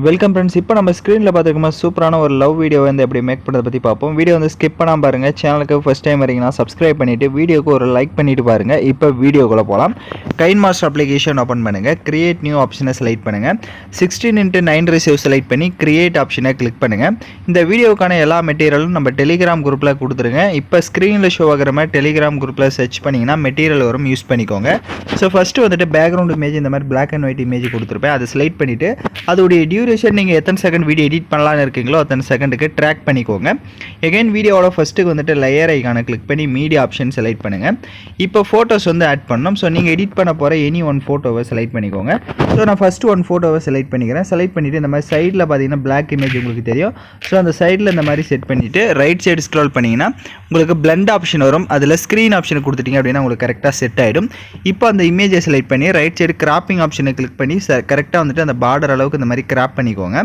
Welcome friends. இப்போ நம்ம ஸ்க்ரீனில் பார்த்துருக்கோம் சூப்பரான ஒரு லவ் வீடியோ வந்து எப்படி மேக் பண்ணுறதை பற்றி பார்ப்போம். வீடியோ வந்து ஸ்கிப் பண்ணாமல் பாருங்கள். சேனலுக்கு ஃபஸ்ட் டைம் வரீங்கன்னா சப்ஸ்கிரைப் பண்ணிவிட்டு வீடியோக்கு ஒரு லைக் பண்ணிவிட்டு பாருங்கள். இப்போ வீடியோக்குள்ளே போகலாம். கைன்மாஸ்டர் அப்ளிகேஷன் ஓப்பன் பண்ணுங்கள். கிரியேட் நியூ ஆப்ஷனை செலக்ட் பண்ணுங்கள். 16:9 ரேஷியோ செலக்ட் பண்ணி கிரியேட் ஆப்ஷனை கிளிக் பண்ணுங்கள். இந்த வீடியோக்கான எல்லா மெட்டீரியலும் நம்ம டெலிகிராம் குரூப்பில் கொடுத்துருங்க. இப்போ ஸ்க்ரீனில் ஷோ ஆகிற மாதிரி டெலிகிராம் குரூப்பில் சர்ச் பண்ணிங்கன்னா மெட்டீரியல் வரும், யூஸ் பண்ணிக்கோங்க. ஸோ ஃபஸ்ட்டு வந்துட்டு பேக்ரவுண்ட் இமேஜ் இந்த மாதிரி பிளாக் அண்ட் ஒயிட் இமேஜ் கொடுத்துருப்பேன். அதை செலக்ட் பண்ணிவிட்டு அதோடைய டியூரேஷன் நீங்கள் எத்தனை செகண்ட் வீடியோ எடிட் பண்ணலான்னு இருக்கீங்களோ அத்தனை செகண்டுக்கு ட்ராக் பண்ணிக்கோங்க. எகைன் வீடியோவோட ஃபஸ்ட்டுக்கு வந்துட்டு லேயர் ஐக்கானை கிளிக் பண்ணி மீடியா ஆப்ஷன் செலக்ட் பண்ணுங்கள். இப்போ ஃபோட்டோஸ் வந்து ஆட் பண்ணணும். ஸோ நீங்கள் எடிட் பண்ண போகிற எனி ஒன் ஃபோட்டோவை செலக்ட் பண்ணிக்கோங்க. ஸோ நான் ஃபஸ்ட்டு ஒன் ஃபோட்டோவை செலக்ட் பண்ணிக்கிறேன். செலக்ட் பண்ணிவிட்டு இந்த மாதிரி சைடில் பார்த்தீங்கன்னா பிளாக் இமேஜ் உங்களுக்கு தெரியும். ஸோ அந்த சைடில் இந்த மாதிரி செட் பண்ணிவிட்டு ரைட் சைடு ஸ்க்ரோல் பண்ணிங்கன்னா உங்களுக்கு பிளண்ட் ஆப்ஷன் வரும். அதில் ஸ்க்ரீன் ஆப்ஷனை கொடுத்துட்டீங்க அப்படின்னா உங்களுக்கு கரெக்டாக செட் ஆகிடும். இப்போ அந்த இமேஜை செலக்ட் பண்ணி ரைட் சைடு கிராப்பிங் ஆப்ஷனை கிளிக் பண்ணி கரெக்டாக வந்துட்டு அந்த பார்டர் அளவுக்கு இந்த மாதிரி கிராப் பண்ணிக்கோங்க.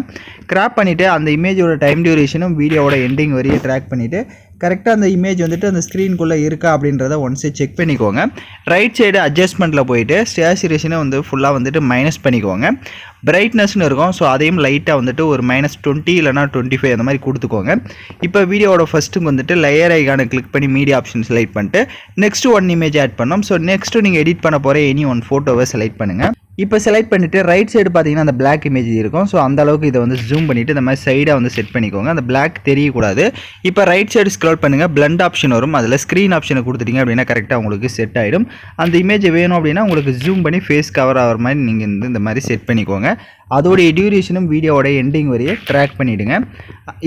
கிராப் பண்ணிவிட்டு அந்த இமேஜோட டைம் டியூரேஷனும் வீடியோவோட எண்டிங் வரையும் ட்ராக் பண்ணிவிட்டு கரெக்டாக அந்த இமேஜ் வந்துட்டு அந்த ஸ்க்ரீனுக்குள்ளே இருக்கா அப்படின்றத ஒன்ஸே செக் பண்ணிக்கோங்க. ரைட் சைடு அட்ஜஸ்ட்மெண்ட்டில் போயிட்டு சேச்சுரேஷனை வந்து ஃபுல்லாக வந்துட்டு மைனஸ் பண்ணிக்கோங்க. பிரைட்னஸ்னு இருக்கும். ஸோ அதையும் லைட்டாக வந்துட்டு ஒரு -20 இல்லைனா 25 அந்த மாதிரி கொடுத்துக்கோங்க. இப்போ வீடியோவோட ஃபஸ்ட்டுக்கு வந்துட்டு லேயர் ஐக்கானை கிளிக் பண்ணி மீடியா ஆப்ஷன் செலக்ட் பண்ணிட்டு நெக்ஸ்ட்டு ஒன் இமேஜ் ஆட் பண்ணோம். ஸோ நெக்ஸ்ட்டு நீங்கள் எடிட் பண்ண போகிற எனி ஒன் ஃபோட்டோவை செலக்ட் பண்ணுங்கள். இப்போ செலக்ட் பண்ணிவிட்டு ரைட் சைடு பார்த்தீங்கன்னா அந்த பிளாக் இமேஜ் இருக்கும். ஸோ அந்த அளவுக்கு இதை வந்து ஜூம் பண்ணிவிட்டு இந்த மாதிரி சைடாக வந்து செட் பண்ணிக்கோங்க. அந்த பிளாக் தெரியக்கூடாது. இப்போ ரைட் சைடு ஸ்க்ரோல் பண்ணுங்கள். பிளண்ட் ஆப்ஷன் வரும். அதில் ஸ்க்ரீன் ஆப்ஷனை கொடுத்துட்டீங்க அப்படின்னா கரெக்டாக உங்களுக்கு செட் ஆகிடும். அந்த இமேஜ் வேணும் அப்படின்னா உங்களுக்கு ஜூம் பண்ணி ஃபேஸ் கவர் ஆகிற மாதிரி நீங்கள் இந்த மாதிரி செட் பண்ணிக்கோங்க. அதோடைய டியூரேஷனும் வீடியோவோட எண்டிங் வரையே ட்ராக் பண்ணிவிடுங்க.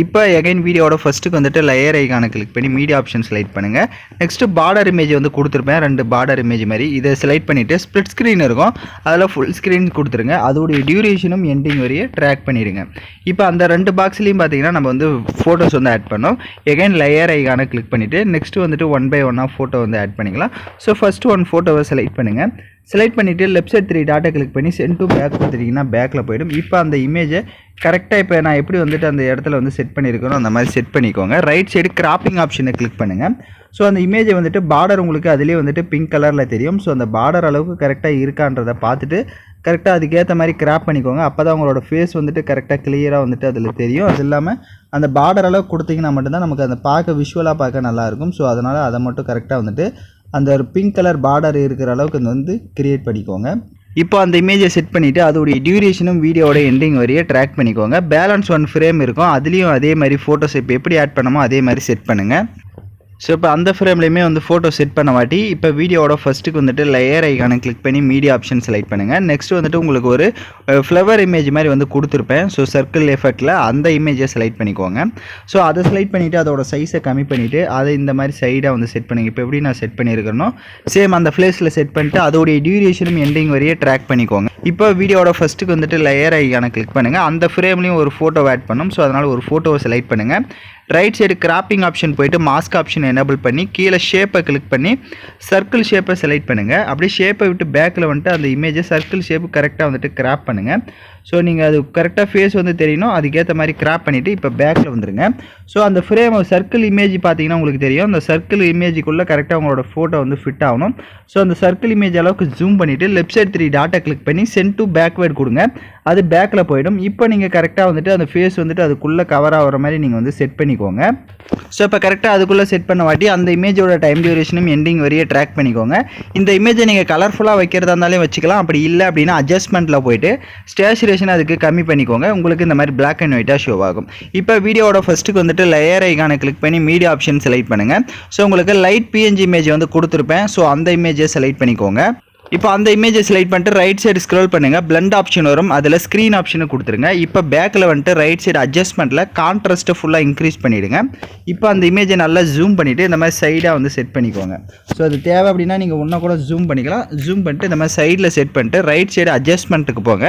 இப்போ எகைன் வீடியோட ஃபஸ்ட்டுக்கு வந்துட்டு லேயர் ஐக்கானை கிளிக் பண்ணி மீடியா ஆப்ஷன் செலக்ட் பண்ணுங்கள். நெக்ஸ்ட்டு பார்டர் இமேஜ் வந்து கொடுத்துருப்பேன், 2 பார்டர் இமேஜ் மாதிரி. இதை செலக்ட் பண்ணிவிட்டு ஸ்ப்ளிட் ஸ்க்ரீன் இருக்கும், அதில் ஃபுல் ஸ்க்ரீன் கொடுத்துருங்க. அதோடைய டியூரேஷனும் எண்டிங் வரையே ட்ராக் பண்ணிவிடுங்க. இப்போ அந்த 2 பாக்ஸ்லேயும் பார்த்தீங்கன்னா நம்ம வந்து ஃபோட்டோஸ் வந்து ஆட் பண்ணோம். எகைன் லேயர் ஐக்கானை கிளிக் பண்ணிவிட்டு நெக்ஸ்ட்டு வந்துட்டு 1 by 1 ஃபோட்டோ வந்து ஆட் பண்ணிக்கலாம். ஸோ ஃபஸ்ட்டு ஒன் ஃபோட்டோவை செலக்ட் பண்ணுங்கள். செலக்ட் பண்ணிவிட்டு லெஃப்ட் சைட் 3 டாட்டை கிளிக் பண்ணி சென்ட் டு பேக் கொடுத்துட்டிங்கன்னா பேக்கில் போய்டும். இப்போ அந்த இமேஜை கரெக்டாக இப்போ நான் எப்படி வந்துட்டு அந்த இடத்துல வந்து செட் பண்ணியிருக்கணும் அந்த மாதிரி செட் பண்ணிக்கோங்க. ரைட் சைடு கிராப்பிங் ஆப்ஷனை கிளிக் பண்ணுங்கள். ஸோ அந்த இமேஜை வந்துட்டு பார்டர் உங்களுக்கு அதிலே வந்துட்டு பிங்க் கலரில் தெரியும். ஸோ அந்த பார்டர் அளவுக்கு கரெக்டாக இருக்கான்றதை பார்த்துட்டு கரெக்டாக அதுக்கேற்ற மாதிரி கிராப் பண்ணிக்கோங்க. அப்போ தான் உங்களோட ஃபேஸ் வந்துட்டு கரெக்டாக கிளியராக வந்துட்டு அதில் தெரியும். அது இல்லாமல் அந்த பார்டர் அளவுக்கு கொடுத்தீங்கன்னா மட்டும்தான் நமக்கு அந்த பார்க்க விஷுவலாக பார்க்க நல்லாயிருக்கும். ஸோ அதனால் அதை மட்டும் கரெக்டாக வந்துட்டு அந்த ஒரு பிங்க் கலர் பார்டர் இருக்கிற அளவுக்கு வந்து கிரியேட் பண்ணிக்கோங்க. இப்போ அந்த இமேஜை செட் பண்ணிவிட்டு அதோடைய டியூரேஷனும் வீடியோட எண்டிங் வரையே ட்ராக் பண்ணிக்கோங்க. பேலன்ஸ் 1 ஃப்ரேம் இருக்கும். அதுலேயும் அதே மாதிரி ஃபோட்டோஸ் இப்போ எப்படி ஆட் பண்ணமோ அதே மாதிரி செட் பண்ணுங்கள். ஸோ இப்போ அந்த ஃப்ரேம்லேயுமே வந்து ஃபோட்டோ செட் பண்ண மாட்டி இப்போ வீடியோவோட ஃபஸ்ட்டுக்கு வந்துட்டு லேயர் ஐக்கானை கிளிக் பண்ணி மீடியா ஆப்ஷன் செலக்ட் பண்ணுங்கள். நெக்ஸ்ட் வந்துட்டு உங்களுக்கு ஒரு ஃப்ளவர் இமேஜ் மாதிரி வந்து கொடுத்துருப்பேன். ஸோ சர்க்கிள் எஃபெக்டில் அந்த இமேஜை செலக்ட் பண்ணிக்கோங்க. ஸோ அதை செலக்ட் பண்ணிவிட்டு அதோட சைஸை கம்மி பண்ணிவிட்டு அதை இந்த மாதிரி சைடாக வந்து செட் பண்ணுங்கள். இப்போ எப்படி நான் செட் பண்ணியிருக்கேனோ சேம் அந்த ஃப்ளேஸில் செட் பண்ணிட்டு அதோடைய டியூரேஷனும் எண்டிங் வரையே ட்ராக் பண்ணிக்கோங்க. இப்போ வீடியோவோட ஃபஸ்ட்டுக்கு வந்துட்டு லேயர் ஐக்கானை கிளிக் பண்ணுங்கள். அந்த ஃப்ரேம்லேயும் ஒரு ஃபோட்டோ ஆட் பண்ணணும். ஸோ அதனால் ஒரு ஃபோட்டோவை செலக்ட் பண்ணுங்கள். ரைட் சைடு கிராப்பிங் ஆப்ஷன் போய்ட்டு மாஸ்க் ஆப்ஷன் எனேபிள் பண்ணி கீழே ஷேப்பை கிளிக் பண்ணி சர்க்கிள் ஷேப்பை செலக்ட் பண்ணுங்கள். அப்படியே ஷேப்பை விட்டு பேக்கில் வந்துட்டு அந்த இமேஜை சர்க்கிள் ஷேப்பு கரெக்டாக வந்துட்டு கிராப் பண்ணுங்கள். ஸோ நீங்கள் அது கரெக்டாக ஃபேஸ் வந்து தெரியணும். அதுக்கேற்ற மாதிரி கிராப் பண்ணிவிட்டு இப்போ பேக்கில் வந்துடுங்க. ஸோ அந்த ஃப்ரேம் சர்க்கிள் இமேஜ் பார்த்தீங்கன்னா உங்களுக்கு தெரியும். அந்த சர்க்கிள் இமேஜுக்குள்ளே கரெக்டாக உங்களோட ஃபோட்டோ வந்து ஃபிட் ஆகணும். ஸோ அந்த சர்க்கிள் இமேஜ் அளவுக்கு ஜூம் பண்ணிவிட்டு லெஃப்ட் சைட் 3 டாட்டை கிளிக் பண்ணி சென்ட் டு பேக்வேர்ட் கொடுங்க. அது பேக்கில் போய்டும். இப்போ நீங்கள் கரெக்டாக வந்துட்டு அந்த ஃபேஸ் வந்துட்டு அதுக்குள்ளே கவர் ஆகிற மாதிரி நீங்கள் வந்து செட் பண்ணிக்கோங்க. ஸோ இப்போ கரெக்டாக அதுக்குள்ளே செட் பண்ண வாட்டி அந்த இமேஜோட டைம் டியூரேஷனும் எண்டிங் வரையே ட்ராக் பண்ணிக்கோங்க. இந்த இமேஜை நீங்கள் கலர்ஃபுல்லாக வைக்கிறதா இருந்தாலும் வச்சுக்கலாம். அப்படி இல்லை அப்படின்னா அட்ஜஸ்ட்மெண்ட்டில் போய்ட்டு சேச்சுரேஷன் அதுக்கு கம்மி பண்ணிக்கோங்க. உங்களுக்கு இந்த மாதிரி பிளாக் அண்ட் ஒயிட்டாக ஷோ ஆகும். இப்போ வீடியோவோட ஃபஸ்ட்டுக்கு வந்துட்டு லேயர் ஐக்கானை கிளிக் பண்ணி மீடியா ஆப்ஷன் செலக்ட் பண்ணுங்கள். ஸோ உங்களுக்கு லைட் PNG இமேஜ் வந்து கொடுத்துருப்பேன். ஸோ அந்த இமேஜை செலக்ட் பண்ணிக்கோங்க. இப்போ அந்த இமேஜை செலக்ட் பண்ணிட்டு ரைட் சைடு ஸ்க்ரோல் பண்ணுங்கள். பிளண்ட் ஆப்ஷன் வரும். அதில் ஸ்க்ரீன் ஆப்ஷனை கொடுத்துருங்க. இப்போ பேக்கில் வந்துட்டு ரைட் சைடு அட்ஜஸ்ட்மெண்ட்டில் கான்ட்ராஸ்ட்டை ஃபுல்லாக இன்க்ரீஸ் பண்ணிவிடுங்க. இப்போ அந்த இமேஜை நல்லா ஜூம் பண்ணிவிட்டு இந்த மாதிரி சைடாக வந்து செட் பண்ணிக்கோங்க. ஸோ அது தேவை அப்படின்னா நீங்கள் இன்னும் கூட ஜூம் பண்ணிக்கலாம். ஜூம் பண்ணிட்டு இந்த மாதிரி சைடில் செட் பண்ணிட்டு ரைட் சைடு அட்ஜஸ்ட்மெண்ட்டுக்கு போங்க.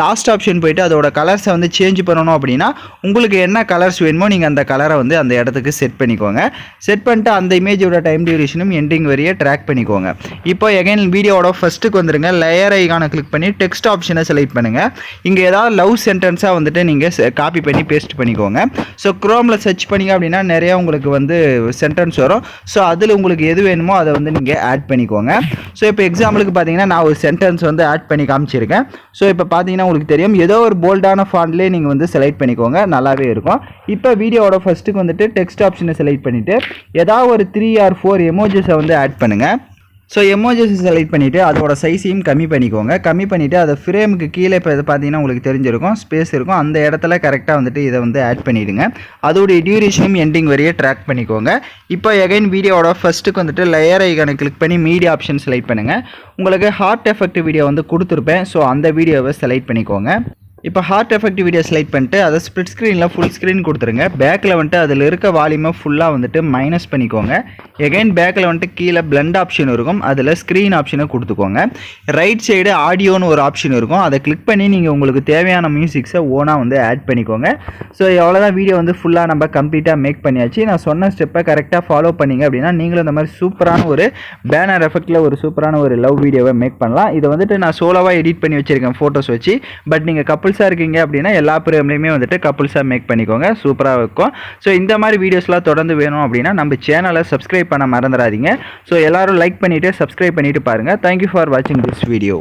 லாஸ்ட் ஆப்ஷன் போய்ட்டு அதோட கலர்ஸை வந்து சேஞ்ச் பண்ணணும் அப்படின்னா உங்களுக்கு என்ன கலர்ஸ் வேணுமோ நீங்கள் அந்த கலரை வந்து அந்த இடத்துக்கு செட் பண்ணிக்கோங்க. செட் பண்ணிட்டு அந்த இமேஜோட டைம் டியூரேஷனும் எண்டிங் வரையே ட்ராக் பண்ணிக்கோங்க. இப்போ எகைன் வீடியோவோட ஃபஸ்ட்டுக்கு வந்துருங்க. லேயர் ஐகானை கிளிக் பண்ணி டெக்ஸ்ட் ஆப்ஷனை செலக்ட் பண்ணுங்கள். இங்கே ஏதாவது லவ் சென்டென்ஸாக வந்துட்டு நீங்கள் காப்பி பண்ணி பேஸ்ட் பண்ணிக்கோங்க. ஸோ குரோமில் சர்ச் பண்ணிங்க அப்படின்னா நிறையா உங்களுக்கு வந்து சென்டென்ஸ் வரும். ஸோ அதில் உங்களுக்கு எது வேணுமோ அதை வந்து நீங்கள் ஆட் பண்ணிக்கோங்க. ஸோ இப்போ எக்ஸாம்பிளுக்கு பார்த்தீங்கன்னா நான் ஒரு சென்டென்ஸ் வந்து ஆட் பண்ணி காமிச்சிருக்கேன். ஸோ இப்போ பார்த்தீங்கன்னா உங்களுக்கு தெரியும், ஏதோ ஒரு போல்டான ஃபாண்ட்லேயே நீங்கள் வந்து செலக்ட் பண்ணிக்கோங்க, நல்லாவே இருக்கும். இப்போ வீடியோவோட ஃபஸ்ட்டுக்கு வந்துட்டு டெக்ஸ்ட் ஆப்ஷனை செலக்ட் பண்ணிவிட்டு ஏதாவது ஒரு 3 or 4 எமோஜிஸை வந்து ஆட் பண்ணுங்கள். ஸோ எமோஜிஸை செலக்ட் பண்ணிவிட்டு அதோட சைஸையும் கம்மி பண்ணிக்கோங்க. கம்மி பண்ணிவிட்டு அதை ஃப்ரேமுக்கு கீழே இப்போ இது பார்த்தீங்கன்னா உங்களுக்கு தெரிஞ்சிருக்கும், ஸ்பேஸ் இருக்கும், அந்த இடத்துல கரெக்டாக வந்துட்டு இதை வந்து ஆட் பண்ணிவிடுங்க. அதோடைய டியூரேஷனும் எண்டிங் வரையே ட்ராக் பண்ணிக்கோங்க. இப்போ எகைன் வீடியோவோட ஃபஸ்ட்டுக்கு வந்துட்டு லேயர் ஐகானை கிளிக் பண்ணி மீடியா ஆப்ஷன் செலக்ட் பண்ணுங்கள். உங்களுக்கு ஹார்ட் எஃபெக்ட் வீடியோ வந்து கொடுத்துருப்பேன். ஸோ அந்த வீடியோவை செலக்ட் பண்ணிக்கோங்க. இப்போ ஹார்ட் எஃபெக்ட் வீடியோ செலக்ட் பண்ணிட்டு அதை ஸ்ப்ளிட் ஸ்க்ரீனில் ஃபுல் ஸ்க்ரீன் கொடுத்துருங்க. பேக்கில் வந்துட்டு அதில் இருக்க வால்யூமை ஃபுல்லாக வந்துட்டு மைனஸ் பண்ணிக்கோங்க. எகைன் பேக்கில் வந்துட்டு கீழே பிளண்ட் ஆப்ஷன் இருக்கும், அதில் ஸ்க்ரீன் ஆப்ஷனை கொடுத்துக்கோங்க. ரைட் சைடு ஆடியோன்னு ஒரு ஆப்ஷன் இருக்கும், அதை கிளிக் பண்ணி நீங்கள் உங்களுக்கு தேவையான மியூசிக்ஸை ஓனாக வந்து ஆட் பண்ணிக்கோங்க. ஸோ எவ்வளோதான் வீடியோ வந்து ஃபுல்லாக நம்ம கம்ப்ளீட்டாக மேக் பண்ணியாச்சு. நான் சொன்ன ஸ்டெப்பை கரெக்டாக ஃபாலோ பண்ணிங்க அப்படின்னா நீங்களும் இந்த மாதிரி சூப்பரான ஒரு பேனர் எஃபெக்டில் ஒரு சூப்பரான ஒரு லவ் வீடியோவை மேக் பண்ணலாம். இதை வந்துட்டு நான் சோலோவாக எடிட் பண்ணி வச்சுருக்கேன் ஃபோட்டோஸ் வச்சு. பட் நீங்கள் கப்புள்ஸாக இருக்கீங்க அப்படின்னா எல்லா பிரேம்லையுமே வந்துட்டு கப்புள்ஸாக மேக் பண்ணிக்கோங்க, சூப்பராக இருக்கும். ஸோ இந்த மாதிரி வீடியோஸ்லாம் தொடர்ந்து வேணும் அப்படின்னா நம்ம சேனலை சப்ஸ்கிரைப் பண்ண மறந்துடாதீங்க. ஸோ எல்லாரும் லைக் பண்ணிவிட்டு சப்ஸ்கிரைப் பண்ணிவிட்டு பாருங்கள். தேங்க்யூ ஃபார் வாட்சிங் திஸ் வீடியோ.